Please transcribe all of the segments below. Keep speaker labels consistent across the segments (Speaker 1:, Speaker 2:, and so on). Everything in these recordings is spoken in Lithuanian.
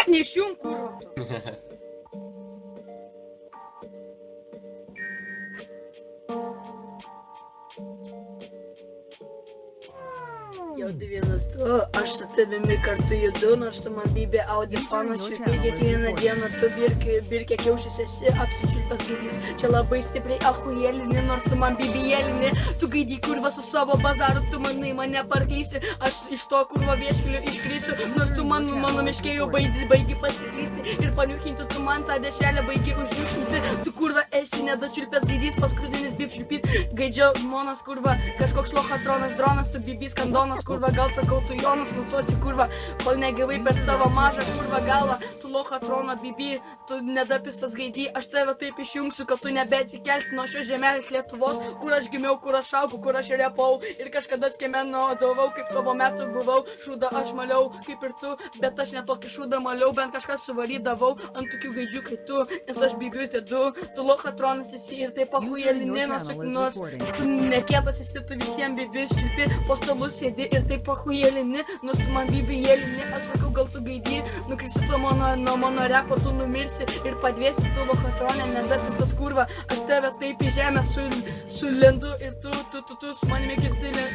Speaker 1: Нещун, курва. Я 90, аж з тебе карти юду, наш там бібі аудіфона, що підять і надіяно, то бірки кеушися сі, апсичуть пасгідіс, чела бисти ахуєліни, наш там бібі єліни, ту гиді курва сосово базару, тумани мене паркліси, аж і що курва вешкілю і крісу, наш туман ману мешкею, байди пластиклісти, ір панюхін ту туман, та дешеля байги ужнюхінти, ту курва есі не дочуть пасгідіс, паскрудини збіп шлюпіс, гайджо монас курва, кашкок шлоха тронас, дронас, ту бібі скандонас, kurva gal sakau tu Jonas, nusosi kurva, kol negyvai per savo mažą kurva galvą, tu locha trono bibi, tu nedapistas gaidį, aš tave taip išjungsiu, kad tu nebeatsikelsi nuo šios žemelės Lietuvos, kur aš gimiau, kur aš augau, kur aš repau ir kažkada skiemenodavau, kaip tavo metu buvau, šūdą aš maliau, kaip ir tu, bet aš netokį šūdą maliau, bent kažkas suvarydavau ant tokių gaidžių kaip tu, nes aš bibius dedu, tu locha tronas esi ir taip ahujėlininas, nors tu nekietas esi, tu visiems bibius čiulpi, po stalus sėdi ir taip pahujėlini, nors tu man bibi jėlini, aš sakau, gal tu gaidį, nukrisi tu nuo mano repo, tu numirsi ir padvėsi tu lochatronė, nebetistas kurva, aš tave taip į žemę sulendu ir tu su manimi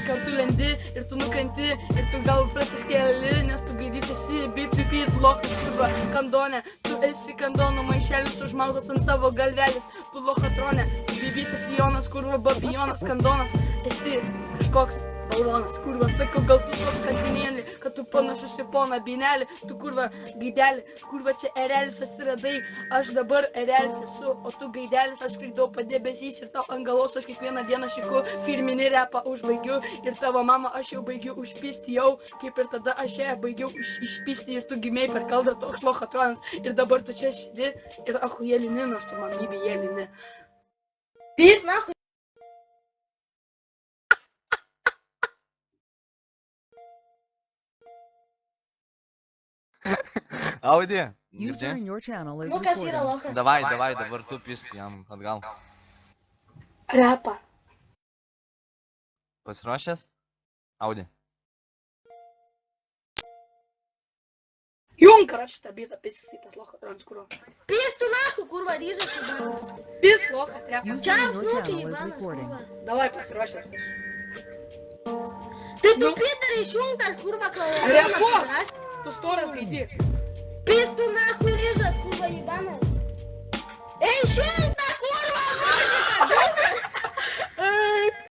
Speaker 1: kartu lendi ir tu nukrenti ir tu gal prasiskeli, nes tu gaidys esi, bip, lochas kurva, kandonė, tu esi kandono maišelis užmautas ant tavo galvelis, tu lochatronė, tu bibys esi Jonas kurva, babijonas, kandonas, esi kažkoks balonas, kurva, sakau, gal tu toks kantinėlį, kad tu panašus į poną binelį, tu kurva gaidelį, kurva čia erelis atsiradai, aš dabar erelis esu, o tu gaidelis, aš skraidau padebesys ir tau ant galos aš kiekvieną dieną šiku, firminį repą užbaigiu ir tavo mama aš jau baigiu užpisti jau, kaip ir tada aš ją baigiau išpisti ir tu gimėjai per kaldą toks lochatronas ir dabar tu čia šidi ir ahujėlini, nors tu man bibi jėlini. Pys, nahui.
Speaker 2: Audi,
Speaker 3: User in your channel is
Speaker 1: Nu, kas yra
Speaker 3: recording.
Speaker 1: lochas?
Speaker 2: davai, dabar tu pisk jam atgal.
Speaker 1: Repą.
Speaker 2: Pasiruošęs? Audi.
Speaker 1: Jung, короче, табита, пиздец, pas lochatronas, kurva.
Speaker 4: Pys tu nahui, kurva, ryžas į banas.
Speaker 1: Pys, lochas, repą.
Speaker 3: User
Speaker 4: Čia
Speaker 3: in your
Speaker 4: apsnukai į
Speaker 3: channel is
Speaker 4: banas,
Speaker 3: recording.
Speaker 4: kurva.
Speaker 1: Davai, pasiruošęs aš.
Speaker 4: Tai tu pitarai išjungtas, kurva,
Speaker 1: Repo!
Speaker 4: kalbas.
Speaker 1: Tu storas gaidi.
Speaker 4: Pys tu nahui ryžas, kurva, į banas. Ei, išjunk!